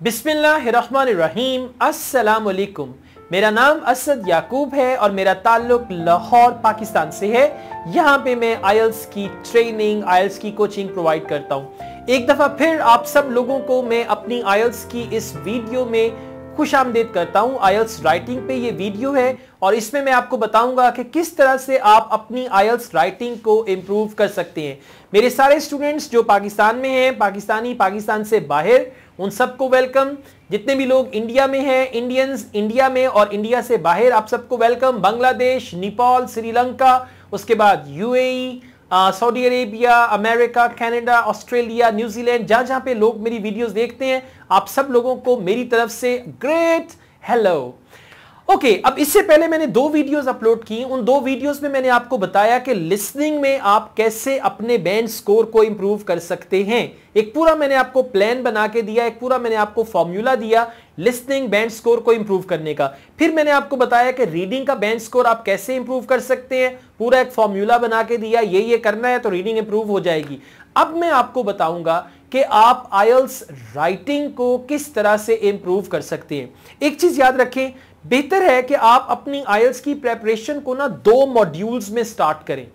बिस्मिल्लाहिर्रहमानिर्रहीम। अस्सलाम वालेकुम। मेरा नाम असद याकूब है और मेरा ताल्लुक लाहौर पाकिस्तान से है। यहाँ पे मैं आयल्स की ट्रेनिंग, आयल्स की कोचिंग प्रोवाइड करता हूँ। एक दफा फिर आप सब लोगों को मैं अपनी आयल्स की इस वीडियो में खुशामदीद करता हूँ। आयल्स राइटिंग पे ये वीडियो है और इसमें मैं आपको बताऊंगा कि किस तरह से आप अपनी आयल्स राइटिंग को इम्प्रूव कर सकते हैं। मेरे सारे स्टूडेंट्स जो पाकिस्तान में हैं, पाकिस्तान से बाहर, उन सबको वेलकम। जितने भी लोग इंडिया में हैं, इंडियंस इंडिया में और इंडिया से बाहर, आप सबको वेलकम। बांग्लादेश, नेपाल, श्रीलंका, उसके बाद UAE, Saudi Arabia, America, Canada, Australia, New Zealand, जहां जहां पे लोग मेरी वीडियोस देखते हैं, आप सब लोगों को मेरी तरफ से ग्रेट हेलो। ओके, अब इससे पहले मैंने 2 वीडियोस अपलोड की। उन 2 वीडियोस में मैंने आपको बताया कि लिसनिंग में आप कैसे अपने बैंड स्कोर को इंप्रूव कर सकते हैं। एक पूरा मैंने आपको प्लान बना के दिया, एक पूरा मैंने आपको फॉर्मूला दिया लिसनिंग बैंड स्कोर को इंप्रूव करने का। फिर मैंने आपको बताया कि रीडिंग का बैंड स्कोर आप कैसे इंप्रूव कर सकते हैं, पूरा एक फॉर्मूला बना के दिया, ये करना है तो रीडिंग इंप्रूव हो जाएगी। अब मैं आपको बताऊंगा कि आप आयल्स राइटिंग को किस तरह से इंप्रूव कर सकते हैं। एक चीज याद रखें, बेहतर है कि आप अपनी आयल्स की प्रेपरेशन को ना 2 मॉड्यूल्स में स्टार्ट करें,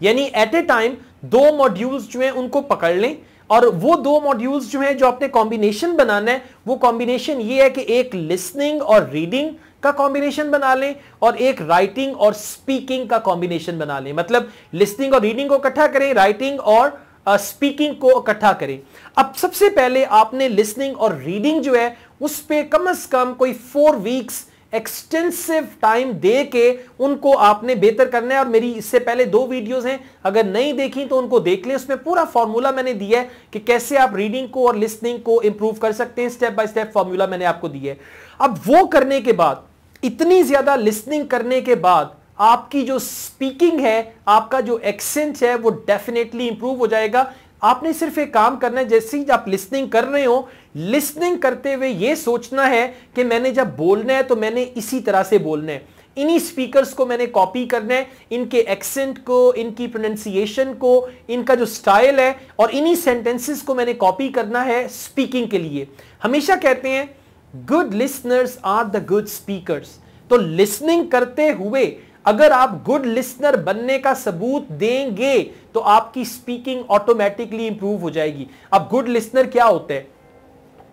यानी एट ए टाइम 2 मॉड्यूल्स जो हैं उनको पकड़ लें। और वो 2 मॉड्यूल्स जो हैं, जो आपने कॉम्बिनेशन बनाना है, वो कॉम्बिनेशन ये है कि एक लिसनिंग और रीडिंग का कॉम्बिनेशन बना लें और एक राइटिंग और स्पीकिंग का कॉम्बिनेशन बना लें। मतलब लिसनिंग और रीडिंग को इकट्ठा करें, राइटिंग और स्पीकिंग को इकट्ठा करें। अब सबसे पहले आपने लिसनिंग और रीडिंग जो है उस पे कम से कम कोई 4 वीक्स एक्सटेंसिव टाइम दे के उनको आपने बेहतर करना है। और मेरी इससे पहले 2 वीडियोस हैं, अगर नहीं देखी तो उनको देख लें। उसमें पूरा फॉर्मूला मैंने दिया है कि कैसे आप रीडिंग को और लिसनिंग को इंप्रूव कर सकते हैं। स्टेप बाय स्टेप फॉर्मूला मैंने आपको दिया है। अब वो करने के बाद, इतनी ज्यादा लिसनिंग करने के बाद, आपकी जो स्पीकिंग है, आपका जो एक्सेंट है, वो डेफिनेटली इंप्रूव हो जाएगा। आपने सिर्फ एक काम करना है, जैसे ही आप लिसनिंग कर रहे हो, लिसनिंग करते हुए ये सोचना है कि मैंने जब बोलना है तो मैंने इसी तरह से बोलना है, इन्हीं स्पीकर्स को मैंने कॉपी करना है, इनके एक्सेंट को, इनकी प्रोनाउंसिएशन को, इनका जो स्टाइल है, और इन्हीं सेंटेंसेस को मैंने कॉपी करना है स्पीकिंग के लिए। हमेशा कहते हैं good listeners are the good speakers. तो लिसनिंग करते हुए अगर आप गुड लिसनर बनने का सबूत देंगे तो आपकी स्पीकिंग ऑटोमेटिकली इंप्रूव हो जाएगी। अब गुड लिसनर क्या होता है?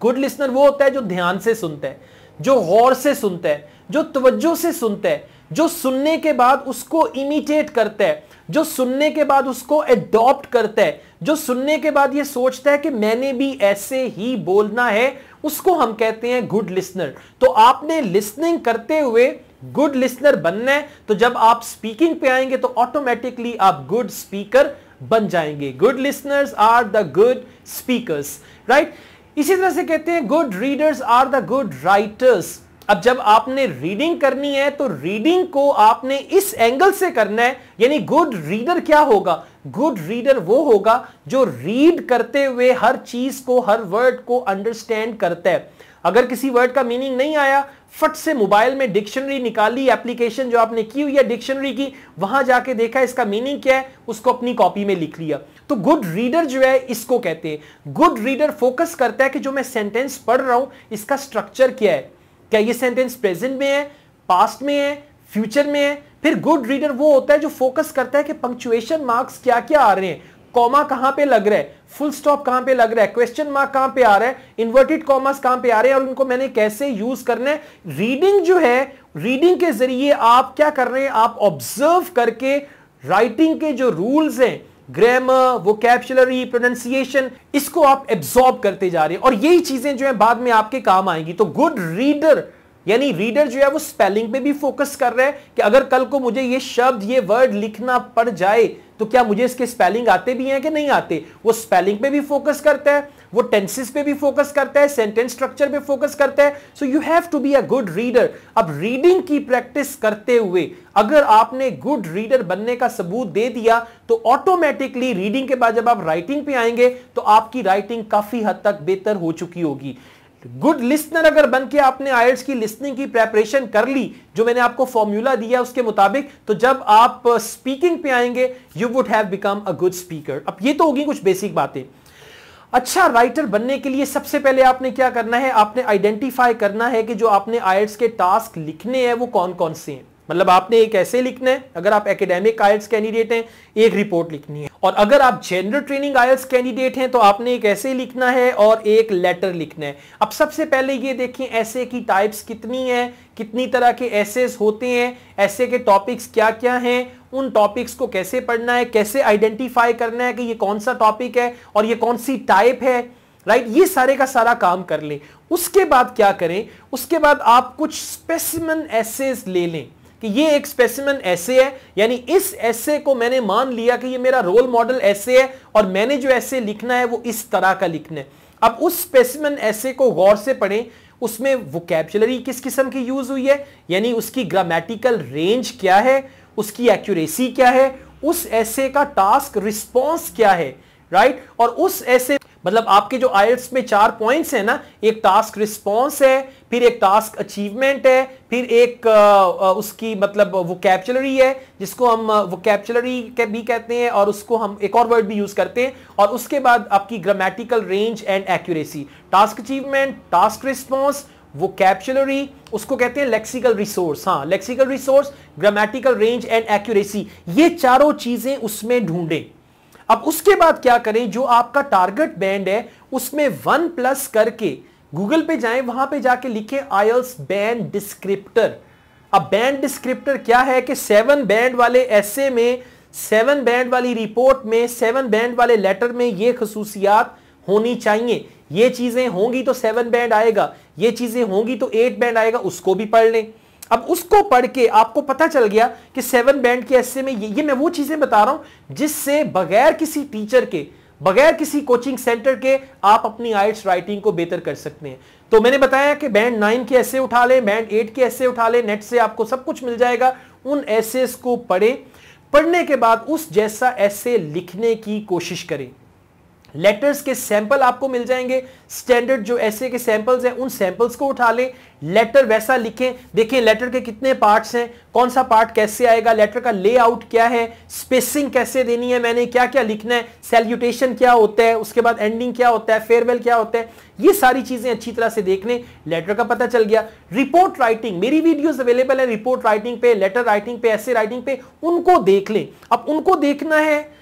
गुड लिसनर वो होता है जो ध्यान से सुनता है, जो गौर से सुनता है, जो तवज्जो से सुनता है, जो सुनने के बाद उसको इमिटेट करता है, जो सुनने के बाद उसको एडॉप्ट करता है, जो सुनने के बाद ये सोचता है कि मैंने भी ऐसे ही बोलना है, उसको हम कहते हैं गुड लिसनर। तो आपने लिसनिंग करते हुए गुड लिसनर बनना है, तो जब आप स्पीकिंग पे आएंगे तो ऑटोमेटिकली आप गुड स्पीकर बन जाएंगे। Good listeners are the good speakers, right. इसी तरह से कहते हैं good readers are the good writers. अब जब आपने रीडिंग करनी है तो रीडिंग को आपने इस एंगल से करना है, यानी गुड रीडर क्या होगा? गुड रीडर वो होगा जो रीड करते हुए हर चीज को, हर वर्ड को अंडरस्टैंड करता है। अगर किसी वर्ड का मीनिंग नहीं आया, फट से मोबाइल में डिक्शनरी निकाली, एप्लीकेशन जो आपने की हुई है डिक्शनरी की, वहां जाके देखा इसका मीनिंग क्या है, उसको अपनी कॉपी में लिख लिया। तो गुड रीडर जो है इसको कहते हैं। गुड रीडर फोकस करता है कि जो मैं सेंटेंस पढ़ रहा हूं इसका स्ट्रक्चर क्या है, क्या ये सेंटेंस प्रेजेंट में है, पास्ट में है, फ्यूचर में है। फिर गुड रीडर वो होता है जो फोकस करता है कि पंक्चुएशन मार्क्स क्या क्या आ रहे हैं, कॉमा कहां पे लग रहा है, फुल स्टॉप कहां पे लग रहा है, क्वेश्चन मार्क कहां पे आ रहा है, इन्वर्टेड कॉमास कहां पे आ रहे हैं और उनको मैंने कैसे यूज करना है। रीडिंग जो है, रीडिंग के जरिए आप क्या कर रहे हैं, आप ऑब्जर्व करके राइटिंग के जो रूल्स हैं, ग्रामर, वोकैब्युलरी, प्रोनाउंसिएशन, इसको आप एब्जॉर्ब करते जा रहे हैं और यही चीजें जो है बाद में आपके काम आएंगी। तो गुड रीडर यानी रीडर जो है वो स्पेलिंग पे भी फोकस कर रहा है कि अगर कल को मुझे ये शब्द, ये वर्ड लिखना पड़ जाए तो क्या मुझे इसके स्पेलिंग आते भी हैं कि नहीं आते। वो स्पेलिंग पे भी फोकस करता है, वो टेंसेस पे भी फोकस करता है, सेंटेंस स्ट्रक्चर पे फोकस करता है। So you have to be a good reader. अब रीडिंग की प्रैक्टिस करते हुए अगर आपने गुड रीडर बनने का सबूत दे दिया तो ऑटोमेटिकली रीडिंग के बाद जब आप राइटिंग पे आएंगे तो आपकी राइटिंग काफी हद तक बेहतर हो चुकी होगी। गुड लिसनर अगर बन के आपने आयल्स की लिसनिंग की प्रेपरेशन कर ली, जो मैंने आपको फॉर्मूला दिया उसके मुताबिक, तो जब आप स्पीकिंग पे आएंगे you would have become a good speaker. अब ये तो होगी कुछ बेसिक बातें। अच्छा राइटर बनने के लिए सबसे पहले आपने क्या करना है, आपने आइडेंटिफाई करना है कि जो आपने आईएलटीएस के टास्क लिखने हैं वो कौन कौन से हैं। मतलब आपने एक ऐसे लिखना है, अगर आप एकेडमिक आईएलटीएस कैंडिडेट हैं एक रिपोर्ट लिखनी है, और अगर आप जनरल ट्रेनिंग आईएलटीएस कैंडिडेट हैं तो आपने एक ऐसे लिखना है और एक लेटर लिखना है। अब सबसे पहले ये देखें ऐसे की टाइप्स कितनी है, कितनी तरह के एसेस होते हैं, ऐसे के टॉपिक्स क्या क्या हैं, उन टॉपिक्स को कैसे पढ़ना है, कैसे आइडेंटिफाई करना है कि ये कौन सा टॉपिक है और ये कौन सी टाइप है, राइट। ये सारे का सारा काम कर लें। उसके बाद क्या करें, उसके बाद आप कुछ स्पेसिमेन एसेस ले लें कि ये एक स्पेसिमेन ऐसे है, यानी इस ऐसे को मैंने मान लिया कि ये मेरा रोल मॉडल ऐसे है और मैंने जो ऐसे लिखना है वो इस तरह का लिखना है। अब उस स्पेसिमेन ऐसे को गौर से पढ़ें, उसमें वोकैब्युलरी किस किस्म की यूज हुई है, यानी उसकी ग्रामेटिकल रेंज क्या है, उसकी एक्यूरेसी क्या है, उस ऐसे का टास्क रिस्पॉन्स क्या है, राइट। और उस ऐसे मतलब आपके जो आईएलटीएस में 4 पॉइंट्स है ना, एक टास्क रिस्पॉन्स है, फिर एक टास्क अचीवमेंट है, फिर एक उसकी मतलब वोकैब्युलरी है जिसको हम वोकैब्युलरी भी कहते हैं और उसको हम एक और वर्ड भी यूज करते हैं, और उसके बाद आपकी grammatical range and accuracy. Task achievement, task response, vocabulary, उसको कहते हैं लेक्सिकल रिसोर्स। हाँ, lexical resource, grammatical range and accuracy, ये चारों चीजें उसमें ढूंढें। अब उसके बाद क्या करें, जो आपका टारगेट बैंड है उसमें 1+ करके गूगल पे जाएं, वहां पे जाके लिखें आईएलटीएस बैंड डिस्क्रिप्टर। अब बैंड डिस्क्रिप्टर क्या है कि 7 बैंड वाले ऐसे में, 7 बैंड वाली रिपोर्ट में, 7 बैंड वाले लेटर में ये खसूसियात होनी चाहिए। ये चीजें होंगी तो 7 बैंड आएगा, ये चीजें होंगी तो 8 बैंड आएगा, उसको भी पढ़ लें। अब उसको पढ़ के आपको पता चल गया कि 7 बैंड के ऐसे में ये मैं वो चीजें बता रहा हूं जिससे बगैर किसी टीचर के, बगैर किसी कोचिंग सेंटर के आप अपनी आईएलटीएस राइटिंग को बेहतर कर सकते हैं। तो मैंने बताया कि बैंड 9 के ऐसे उठा लें, बैंड 8 के ऐसे उठा लें, नेट से आपको सब कुछ मिल जाएगा। उन ऐसेस को पढ़ें, पढ़ने के बाद उस जैसा ऐसे लिखने की कोशिश करें। लेटर्स के सैंपल आपको मिल जाएंगे, स्टैंडर्ड जो ऐसे के सैंपल्स हैं उन सैंपल्स को उठा लें, लेटर वैसा लिखें, देखें लेटर के कितने पार्ट्स हैं, कौन सा पार्ट कैसे आएगा, लेटर का लेआउट क्या है, स्पेसिंग कैसे देनी है, मैंने क्या क्या लिखना है, सैल्यूटेशन क्या होता है, उसके बाद एंडिंग क्या होता है, फेयरवेल क्या होता है, ये सारी चीजें अच्छी तरह से देख लें। लेटर का पता चल गया। रिपोर्ट राइटिंग, मेरी वीडियोस अवेलेबल है रिपोर्ट राइटिंग पे, लेटर राइटिंग पे, ऐसे राइटिंग पे, उनको देख लें। अब उनको देखना है,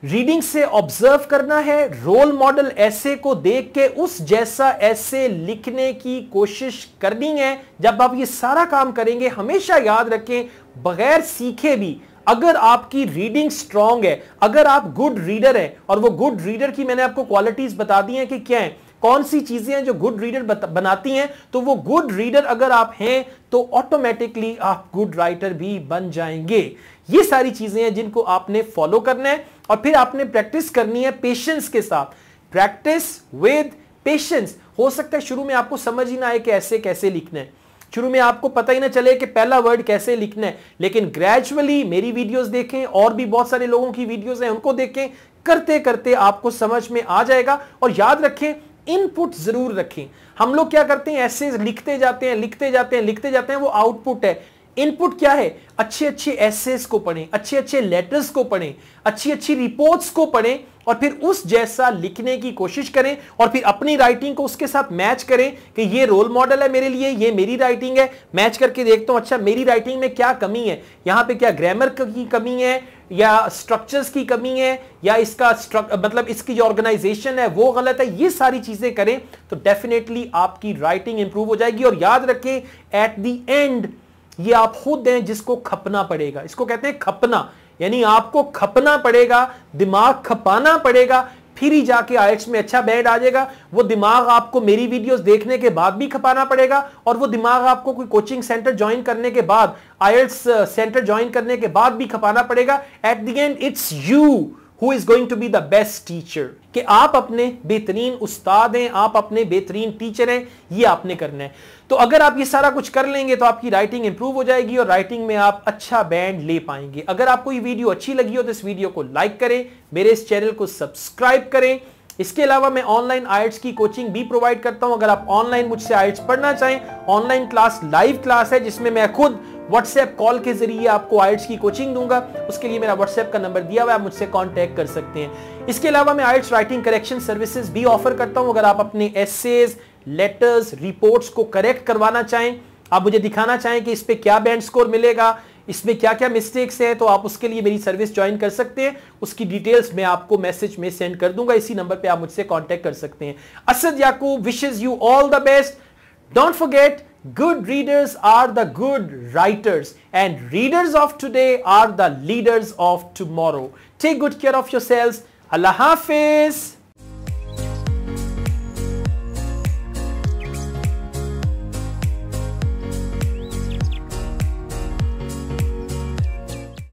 रीडिंग से ऑब्जर्व करना है, रोल मॉडल ऐसे को देख के उस जैसा ऐसे लिखने की कोशिश करनी है। जब आप ये सारा काम करेंगे, हमेशा याद रखें, बगैर सीखे भी अगर आपकी रीडिंग स्ट्रांग है, अगर आप गुड रीडर हैं, और वो गुड रीडर की मैंने आपको क्वालिटीज बता दी हैं कि क्या है, कौन सी चीजें हैं जो गुड रीडर बनाती हैं, तो वो गुड रीडर अगर आप हैं तो ऑटोमेटिकली आप गुड राइटर भी बन जाएंगे। ये सारी चीजें हैं जिनको आपने फॉलो करना है, और फिर आपने प्रैक्टिस करनी है पेशेंस के साथ। Practice with patience. हो सकता है शुरू में आपको समझ ही ना आए कि ऐसे कैसे लिखना है, शुरू में आपको पता ही ना चले कि पहला वर्ड कैसे लिखना है, लेकिन ग्रेजुअली मेरी वीडियोस देखें, और भी बहुत सारे लोगों की वीडियोस हैं उनको देखें, करते करते आपको समझ में आ जाएगा। और याद रखें, इनपुट जरूर रखें। हम लोग क्या करते हैं, ऐसे लिखते जाते हैं, लिखते जाते हैं, लिखते जाते हैं, वो आउटपुट है। इनपुट क्या है, अच्छे अच्छे एसेस को पढ़ें, अच्छे अच्छे लेटर्स को पढ़ें, अच्छी अच्छी रिपोर्ट्स को पढ़ें, और फिर उस जैसा लिखने की कोशिश करें, और फिर अपनी राइटिंग को उसके साथ मैच करें कि ये रोल मॉडल है मेरे लिए, ये मेरी राइटिंग है, मैच करके देखता हूं अच्छा मेरी राइटिंग में क्या कमी है, यहां पे क्या ग्रामर की कमी है, या स्ट्रक्चर्स की कमी है, या इसका मतलब इसकी जो ऑर्गेनाइजेशन है वो गलत है। ये सारी चीजें करें तो डेफिनेटली आपकी राइटिंग इंप्रूव हो जाएगी। और याद रखें, एट द एंड ये आप खुद हैं जिसको खपना पड़ेगा। इसको कहते हैं खपना, यानी आपको खपना पड़ेगा, दिमाग खपाना पड़ेगा, फिर ही जाके आईएलटीएस में अच्छा बैंड आ जाएगा। वो दिमाग आपको मेरी वीडियोस देखने के बाद भी खपाना पड़ेगा, और वो दिमाग आपको कोई कोचिंग सेंटर ज्वाइन करने के बाद, आईएलटीएस सेंटर ज्वाइन करने के बाद भी खपाना पड़ेगा। At the end it's you who is going to be the best teacher, कि आप अपने बेहतरीन उस्ताद हैं, आप अपने बेहतरीन टीचर हैं, ये आपने करना है। तो अगर आप ये सारा कुछ कर लेंगे तो आपकी राइटिंग इंप्रूव हो जाएगी, और राइटिंग में आप अच्छा बैंड ले पाएंगे। अगर आपको ये वीडियो अच्छी लगी हो तो इस वीडियो को लाइक करें, मेरे इस चैनल को सब्सक्राइब करें। इसके अलावा मैं ऑनलाइन आईएलटीएस की कोचिंग भी प्रोवाइड करता हूं। अगर आप ऑनलाइन मुझसे आईएलटीएस पढ़ना चाहें, ऑनलाइन क्लास लाइव क्लास है जिसमें मैं खुद व्हाट्सएप कॉल के जरिए आपको आइल्स की कोचिंग दूंगा। उसके लिए मेरा व्हाट्सएप का नंबर दिया हुआ है, आप मुझसे कांटेक्ट कर सकते हैं। इसके अलावा मैं आइल्स राइटिंग करेक्शन सर्विसेज भी ऑफर करता हूं। अगर आप अपने एसेज, लेटर्स, रिपोर्ट्स को करेक्ट करवाना चाहें, आप मुझे दिखाना चाहें कि इस पे क्या बैंड स्कोर मिलेगा, इसमें क्या क्या मिस्टेक्स हैं, तो आप उसके लिए मेरी सर्विस ज्वाइन कर सकते हैं। उसकी डिटेल्स मैं आपको मैसेज में सेंड कर दूंगा, इसी नंबर पे आप मुझसे कांटेक्ट कर सकते हैं। Asad Yaqub wishes you all the best. Don't forget, good readers are the good writers and readers of today are the leaders of tomorrow. Take good care of yourselves. Allah Hafiz.